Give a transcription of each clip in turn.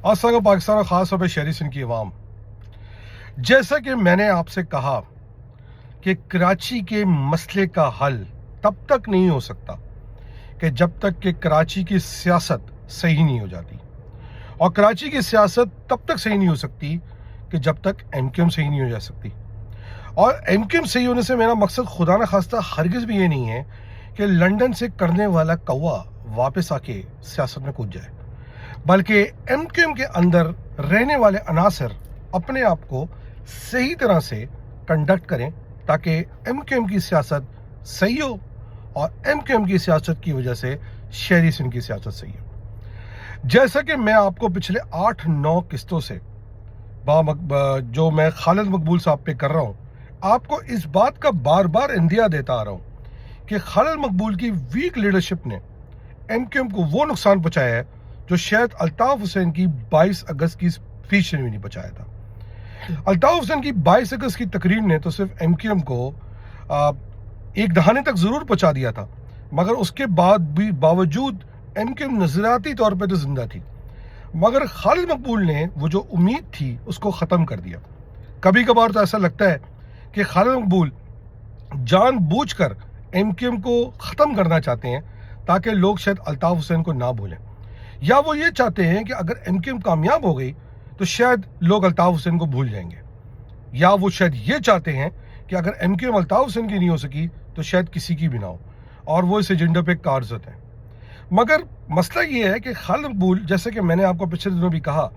अस्सलाम पाकिस्तान और ख़ास तौर पर शहरी सिंध की अवाम, जैसा कि मैंने आपसे कहा कि कराची के मसले का हल तब तक नहीं हो सकता कि जब तक कि कराची की सियासत सही नहीं हो जाती, और कराची की सियासत तब तक सही नहीं हो सकती कि जब तक एमक्यूएम सही नहीं हो जा सकती। और एमक्यूएम सही होने से मेरा मकसद खुदा न खास्ता हरगिज़ भी ये नहीं है कि लंदन से करने वाला कौवा वापस आके सियासत में कूद जाए, बल्कि एमक्यूएम के अंदर रहने वाले अनासर अपने आप को सही तरह से कंडक्ट करें ताकि एमक्यूएम की सियासत सही हो और एमक्यूएम की सियासत की वजह से शहरी सिंध की सियासत सही हो। जैसा कि मैं आपको पिछले 8-9 किस्तों से जो मैं खालिद मकबूल साहब पे कर रहा हूँ, आपको इस बात का बार बार इंदिया देता आ रहा हूँ कि खालिद मकबूल की वीक लीडरशिप ने एमक्यूएम को वो नुकसान पहुँचाया है जो शायद अल्ताफ हुसैन की 22 अगस्त की स्पीच ने भी नहीं बचाया था। अल्ताफ हुसैन की 22 अगस्त की तकरीर ने तो सिर्फ एमक्यूएम को एक दहाने तक ज़रूर पहुँचा दिया था, मगर उसके बाद भी बावजूद एमक्यूएम नज़रियाती तौर पे तो जिंदा थी, मगर खालिद मकबूल ने वो जो उम्मीद थी उसको ख़त्म कर दिया। कभी कभार तो ऐसा लगता है कि खालिद मकबूल जानबूझकर एमक्यूएम को ख़त्म करना चाहते हैं ताकि लोग शायद अल्ताफ हुसैन को ना भूलें, या वो ये चाहते हैं कि अगर एमक्यूएम कामयाब हो गई तो शायद लोग अल्ताफ हुसैन को भूल जाएंगे, या वो शायद ये चाहते हैं कि अगर एमक्यूएम अल्ताफ हुसैन की नहीं हो सकी तो शायद किसी की भी ना हो, और वो इस एजेंडे पे कारज़त हैं। मगर मसला ये है कि खालिद मकबूल, जैसे कि मैंने आपको पिछले दिनों भी कहा,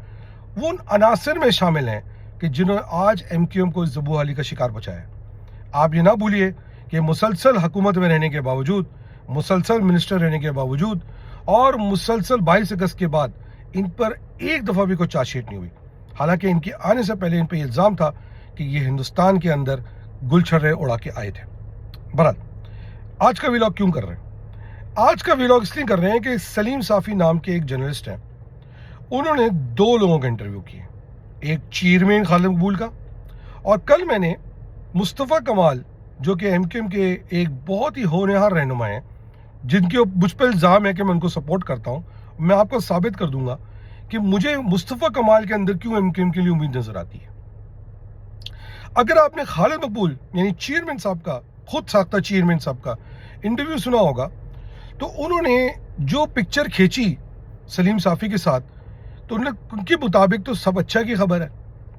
वो उन अनासर में शामिल हैं कि जिन्होंने आज एमक्यूएम को ज़बू हाली का शिकार बचाया। आप ये ना भूलिए कि मुसलसल हुकूमत में रहने के बावजूद, मुसलसल मिनिस्टर रहने के बावजूद और मुसलसल 22 अगस्त के बाद इन पर एक दफ़ा भी कोई चार्जशीट नहीं हुई, हालांकि इनके आने से पहले इन पर इल्ज़ाम था कि ये हिंदुस्तान के अंदर गुलछर्रे उड़ा के आए थे। बहरहाल, आज का व्लॉग क्यों कर रहे हैं? आज का व्लॉग इसलिए कर रहे हैं कि सलीम साफ़ी नाम के एक जर्नलिस्ट हैं, उन्होंने 2 लोगों के इंटरव्यू किए, एक चेयरमैन खालिद मकबूल का, और कल मैंने मुस्तफ़ा कमाल जो कि एमक्यूएम के एक बहुत ही होनहार रहनुमा हैं, जिनके मुझ पर इल्ज़ाम है कि मैं उनको सपोर्ट करता हूँ, मैं आपको साबित कर दूंगा कि मुझे मुस्तफ़ा कमाल के अंदर क्यों एमक्यूएम के लिए उम्मीद नजर आती है। अगर आपने खालिद मकबूल यानी चेयरमैन साहब का, खुद साख्ता चेयरमैन साहब का इंटरव्यू सुना होगा, तो उन्होंने जो पिक्चर खींची सलीम साफ़ी के साथ, तो उनके मुताबिक तो सब अच्छा की खबर है,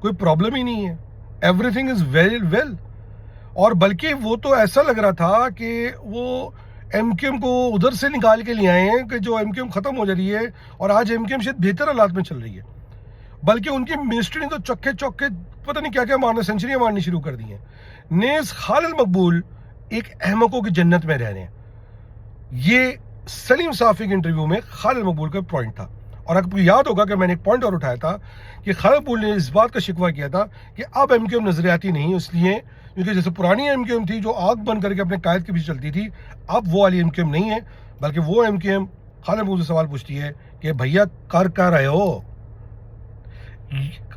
कोई प्रॉब्लम ही नहीं है, एवरीथिंग इज़ वेरी वेल। और बल्कि वो तो ऐसा लग रहा था कि वो एमक्यूएम को उधर से निकाल के ले आए हैं कि जो एमक्यूएम ख़त्म हो जा रही है और आज एमक्यूएम शायद बेहतर हालात में चल रही है, बल्कि उनकी मिनिस्ट्री ने तो चौके चौके पता नहीं क्या क्या मारना, सेंचुरियाँ मारनी शुरू कर दी हैं। नेज़ खालिद मकबूल एक अहमकों की जन्नत में रह रहे हैं। ये सलीम साफ़ी के इंटरव्यू में खालिद मकबूल का पॉइंट था। और आपको याद होगा कि मैंने एक पॉइंट और उठाया था कि खालिद मकबूल ने इस बात का शिकवा किया था कि अब एमक्यूएम नजरियाती नहीं, इसलिए क्योंकि जैसे पुरानी एमक्यूएम थी जो आग बंद करके अपने कायद के पीछे चलती थी, अब वो वाली एमक्यूएम नहीं है, बल्कि वो एमक्यूएम खालिद मकबूल से सवाल पूछती है कि भैया कर रहे हो।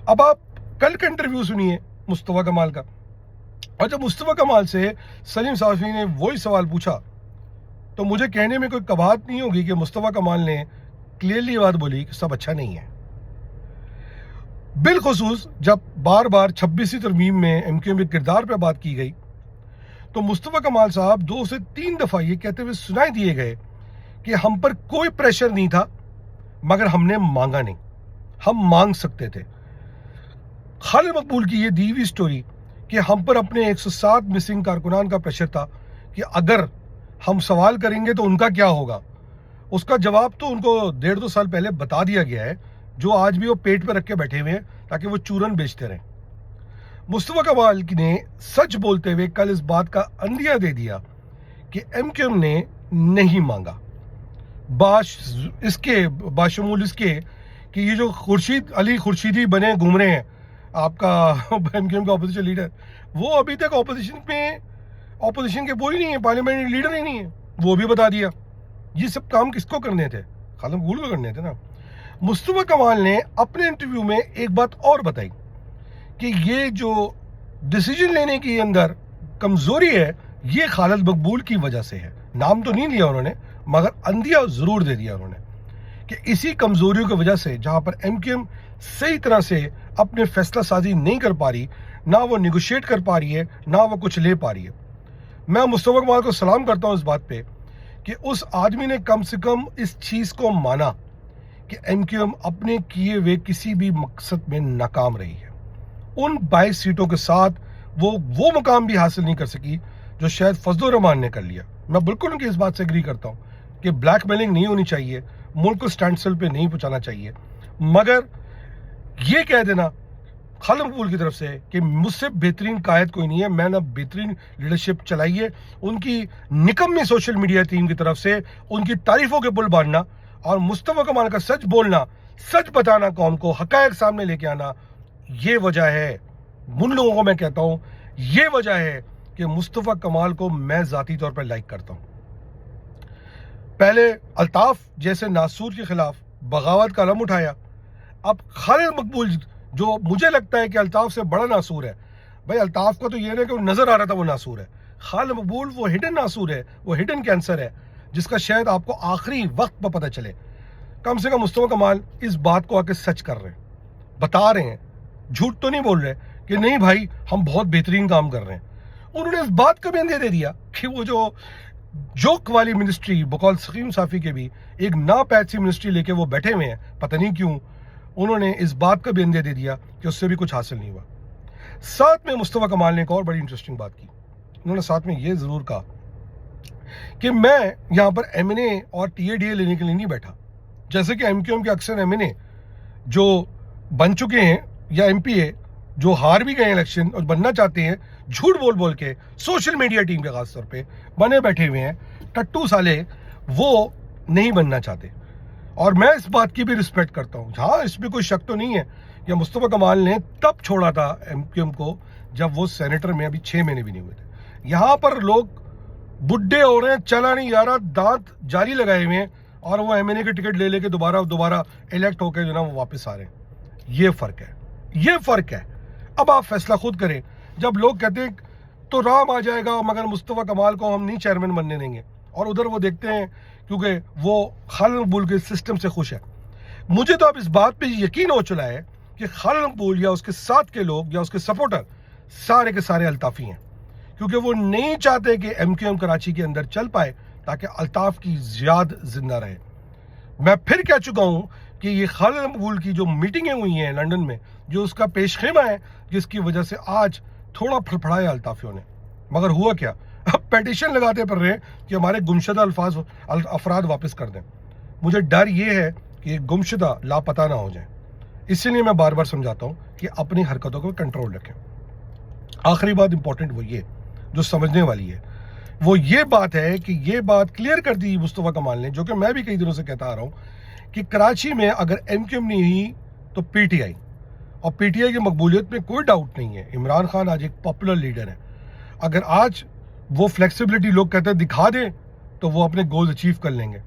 अब आप कल का इंटरव्यू सुनिए मुस्तफ़ा कमाल का, और जब मुस्तफ़ा कमाल से सलीम साफ़ी ने वही सवाल पूछा तो मुझे कहने में कोई कबाहत नहीं होगी कि मुस्तफ़ा कमाल ने क्लियरली बात बोली कि सब अच्छा नहीं है। बिलखुसूस जब बार बार 26वीं तरमीम में एमक्यूएम के किरदार पर बात की गई तो मुस्तफ़ा कमाल साहब 2 से 3 दफ़ा ये कहते हुए सुनाई दिए गए कि हम पर कोई प्रेशर नहीं था, मगर हमने मांगा नहीं, हम मांग सकते थे। खालिद मकबूल की ये दी हुई स्टोरी कि हम पर अपने 107 मिसिंग कारकुनान का प्रेशर था कि अगर हम सवाल करेंगे तो उनका क्या होगा, उसका जवाब तो उनको 1.5-2 साल पहले बता दिया गया है, जो आज भी वो पेट पे रख के बैठे हुए हैं ताकि वो चूरन बेचते रहें। मुस्तफ़ा कमाल ने सच बोलते हुए कल इस बात का अंदिया दे दिया कि एमक्यूएम ने नहीं मांगा, बाशमूल इसके कि ये जो खुर्शीद अली खुर्शीदी बने घूम रहे हैं आपका एमक्यूएम का अपोजिशन लीडर, वो अभी तक ऑपोजिशन के वो ही नहीं है, पार्लियामेंट्री लीडर ही नहीं है। वो भी बता दिया ये सब काम किसको करने थे, खालिद मकबूल को करने थे ना। मुस्तफ़ा कमाल ने अपने इंटरव्यू में एक बात और बताई कि ये जो डिसीजन लेने की अंदर कमजोरी है ये खालिद मकबूल की वजह से है। नाम तो नहीं लिया उन्होंने, मगर अंदिया जरूर दे दिया उन्होंने کہ اسی کمزوریوں کی وجہ سے جہاں پر ایم کیو ایم صحیح طرح سے اپنے فیصلہ سازی نہیں کر پا رہی، نہ وہ نیگوشیٹ کر پا رہی ہے، نہ وہ کچھ لے پا رہی ہے. میں مصطفیٰ کمال کو سلام کرتا ہوں اس بات پہ کہ اس آدمی نے کم سے کم اس چیز کو مانا کہ ایم کیو ایم اپنے کیے ہوئے کسی بھی مقصد میں ناکام رہی ہے. ان 22 سیٹوں کے ساتھ وہ مقام بھی حاصل نہیں کر سکی جو شاید فضل الرحمان نے کر لیا. میں بالکل ان کی اس بات سے اگری کرتا ہوں کہ بلیک میلنگ نہیں ہونی چاہیے، ملک کو سٹینڈ سٹل پہ نہیں پہنچانا چاہیے، مگر یہ کہہ دینا خالد مقبول کی طرف سے کہ مجھ سے بہترین قائد کوئی نہیں ہے، میں نے بہترین لیڈرشپ چلائی ہے، ان کی نکمی سوشل میڈیا ٹیم کی طرف سے ان کی تعریفوں کے پل باندھنا اور مصطفیٰ کمال کا سچ بولنا، سچ بتانا، قوم کو حقائق سامنے لے کے آنا، یہ وجہ ہے. ان لوگوں کو میں کہتا ہوں یہ وجہ ہے کہ مصطفیٰ کمال کو میں ذاتی طور پر لائک کرتا ہوں. پہلے الطاف جیسے ناسور کے خلاف بغاوت کا علم اٹھایا، اب خالد مقبول جو مجھے لگتا ہے کہ الطاف سے بڑا ناسور ہے. بھائی الطاف کو تو یہ نہیں کہ وہ نظر آ رہا تھا وہ ناسور ہے، خالد مقبول وہ ہڈن ناسور ہے، وہ ہڈن کینسر ہے جس کا شاید آپ کو آخری وقت پہ پتہ چلے. کم سے کم مصطفیٰ کمال اس بات کو آ کے سچ کر رہے ہیں، بتا رہے ہیں، جھوٹ تو نہیں بول رہے کہ نہیں بھائی ہم بہت بہترین کام کر رہے ہیں. انہوں نے اس بات کا بھی اندازہ دے دیا کہ وہ جو جوک والی منسٹری بقول سقیم صافی کے بھی ایک نا پیچ منسٹری لے کے وہ بیٹھے ہوئے ہیں، پتہ نہیں کیوں انہوں نے اس بات کا بھی اندازہ دے دیا کہ اس سے بھی کچھ حاصل نہیں ہوا. ساتھ میں مصطفیٰ کمال نے ایک اور بڑی انٹرسٹنگ بات کی. انہوں نے ساتھ میں یہ ضرور کہا کہ میں یہاں پر ایم این اے اور ٹی اے ڈی اے لینے کے لیے نہیں بیٹھا. جیسے کہ ایم کیو ایم کے اکثر ایم این اے جو بن چکے ہیں یا ایم پی اے جو ہار بھی گئے الیکشن اور بننا چاہتے ہیں، جھوٹ بول بول کے سوشل میڈیا ٹیم کے خاص طور پہ بنے بیٹھے ہوئے ہیں، ٹٹو سالے، وہ نہیں بننا چاہتے. اور میں اس بات کی بھی رسپیکٹ کرتا ہوں. ہاں اس میں کوئی شک تو نہیں ہے کہ مصطفیٰ کمال نے تب چھوڑا تھا ایم کیو ایم کو جب وہ سینیٹر میں ابھی 6 مہینے بھی نہیں ہوئے تھے. یہاں پر لوگ بڈھے ہو رہے ہیں، چلا نہیں جا رہا، دانت جاری لگائے ہوئے ہیں، اور وہ ایم این اے کے ٹکٹ لے کے دوبارہ الیکٹ ہو کے جو نا وہ واپس آ رہے ہیں. یہ فرق ہے. اب آپ فیصلہ خود کریں. جب لوگ کہتے ہیں تو رام آ جائے گا مگر مصطفیٰ کمال کو ہم نہیں چیئرمین بننے دیں گے، اور ادھر وہ دیکھتے ہیں کیونکہ وہ خالد مقبول کے سسٹم سے خوش ہے. مجھے تو اب اس بات پہ یقین ہو چلا ہے کہ خالد مقبول یا اس کے ساتھ کے لوگ یا اس کے سپورٹر سارے کے سارے الطافی ہیں، کیونکہ وہ نہیں چاہتے کہ ایم کیو ایم کراچی کے اندر چل پائے تاکہ الطاف کی زیاد زندہ رہے. میں پھر کہہ چکا ہوں کہ یہ خالد مقبول کی جو میٹنگیں ہوئی ہیں لنڈن میں، جو اس کا پیش خیمہ ہے، جس کی وجہ سے آج تھوڑا پھڑپڑایا الطافیوں نے، مگر ہوا کیا؟ اب پیٹیشن لگاتے پڑ رہے ہیں کہ ہمارے گمشدہ افراد واپس کر دیں. مجھے ڈر یہ ہے کہ یہ گمشدہ لاپتہ نہ ہو جائیں. اسی لیے میں بار بار سمجھاتا ہوں کہ اپنی حرکتوں کو کنٹرول رکھیں. آخری بات امپورٹنٹ وہ یہ جو سمجھنے والی ہے، وہ یہ بات ہے کہ یہ بات کلیئر کر دی مصطفیٰ کمال نے، جو کہ میں بھی کئی دنوں سے کہتا آ رہا ہوں کہ کراچی میں اگر ایم کیو ایم نہیں ہوئی تو پی ٹی آئی، اور پی ٹی آئی کی مقبولیت میں کوئی ڈاؤٹ نہیں ہے. عمران خان آج ایک پاپولر لیڈر ہے. اگر آج وہ فلیکسیبلٹی لوگ کہتے ہیں دکھا دیں تو وہ اپنے گولز اچیو کر لیں گے.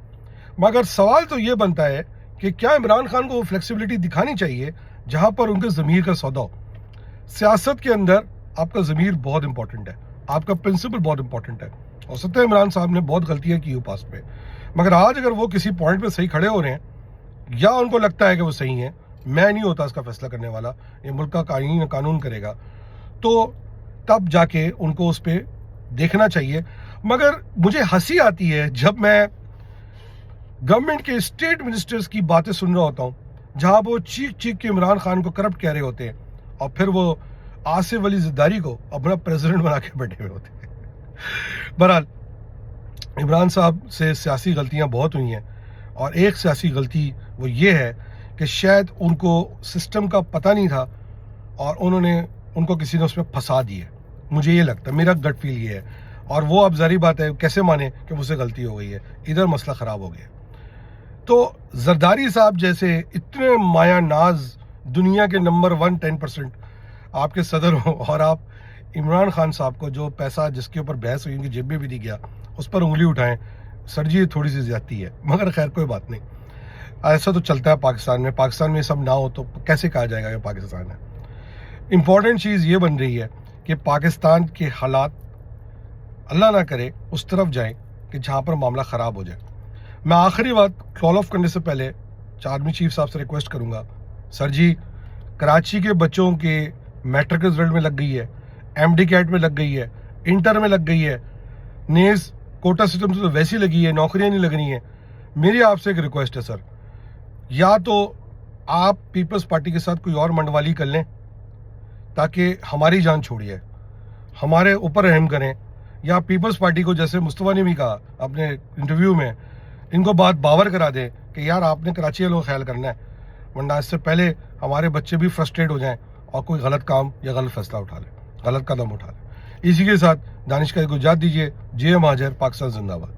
مگر سوال تو یہ بنتا ہے کہ کیا عمران خان کو وہ فلیکسیبلٹی دکھانی چاہیے جہاں پر ان کے ضمیر کا سودا ہو؟ سیاست کے اندر آپ کا ضمیر بہت امپورٹنٹ ہے، آپ کا پرنسپل بہت امپورٹنٹ ہے. ہو سکتا ہے عمران صاحب نے بہت غلطیاں کی ہو پاس پہ، مگر آج اگر وہ کسی پوائنٹ پہ صحیح کھڑے ہو رہے ہیں یا ان کو لگتا ہے کہ وہ صحیح ہیں، میں نہیں ہوتا اس کا فیصلہ کرنے والا، یہ ملک کا قانون کرے گا، تو تب جا کے ان کو اس پہ دیکھنا چاہیے. مگر مجھے ہنسی آتی ہے جب میں گورنمنٹ کے اسٹیٹ منسٹرز کی باتیں سن رہا ہوتا ہوں جہاں وہ چیخ کے عمران خان کو کرپٹ کہہ رہے ہوتے ہیں، اور پھر وہ آصف علی زرداری کو اپنا پریزیڈنٹ بنا کے بیٹھے ہوئے ہوتے ہیں. بہرحال عمران صاحب سے سیاسی غلطیاں بہت ہوئی ہیں، اور ایک سیاسی غلطی وہ یہ ہے کہ شاید ان کو سسٹم کا پتہ نہیں تھا اور ان کو کسی نے اس میں پھنسا دی ہے. مجھے یہ لگتا ہے، میرا گٹ فیل یہ ہے، اور وہ اب ظاہری بات ہے کیسے مانے کہ مجھ سے غلطی ہو گئی ہے، ادھر مسئلہ خراب ہو گیا. تو زرداری صاحب جیسے اتنے مایا ناز دنیا کے نمبر 10% آپ کے صدر ہوں، اور آپ عمران خان صاحب کو جو پیسہ جس کے اوپر بحث ہوئی ان کی جیب میں بھی نہیں گیا اس پر انگلی اٹھائیں. سر جی یہ تھوڑی سی زیادتی ہے، مگر خیر کوئی بات نہیں، ایسا تو چلتا ہے پاکستان میں یہ سب نہ ہو تو کیسے کہا جائے گا کہ پاکستان ہے. امپورٹنٹ چیز یہ بن رہی ہے کہ پاکستان کے حالات اللہ نہ کرے اس طرف جائیں کہ جہاں پر معاملہ خراب ہو جائے. میں آخری بات کال آف کرنے سے پہلے आर्मी चीफ साहब से रिक्वेस्ट करूंगा, सर जी कराची के बच्चों के मैट्रिक रिजल्ट में लग गई है, एमडी कैट में लग गई है, इंटर में लग गई है, नेस कोटा सिस्टम से तो वैसी लगी है, नौकरियां नहीं लग रही हैं। मेरी आपसे एक रिक्वेस्ट है सर, या तो आप पीपल्स पार्टी के साथ कोई और मंडवाली कर लें ताकि हमारी जान छोड़िए, हमारे ऊपर रहम करें, या पीपल्स पार्टी को जैसे मुस्तफा ने भी कहा अपने इंटरव्यू में, इनको बात बावर करा दें कि यार आपने कराची वालों का ख्याल करना है, वरना इससे पहले हमारे बच्चे भी फ्रस्ट्रेट हो जाएं और कोई गलत काम या गलत फैसला उठा लें, गलत कदम उठा लें। इसी के साथ दानिश का को इजाज़त दीजिए। जे महाजर, पाकिस्तान जिंदाबाद।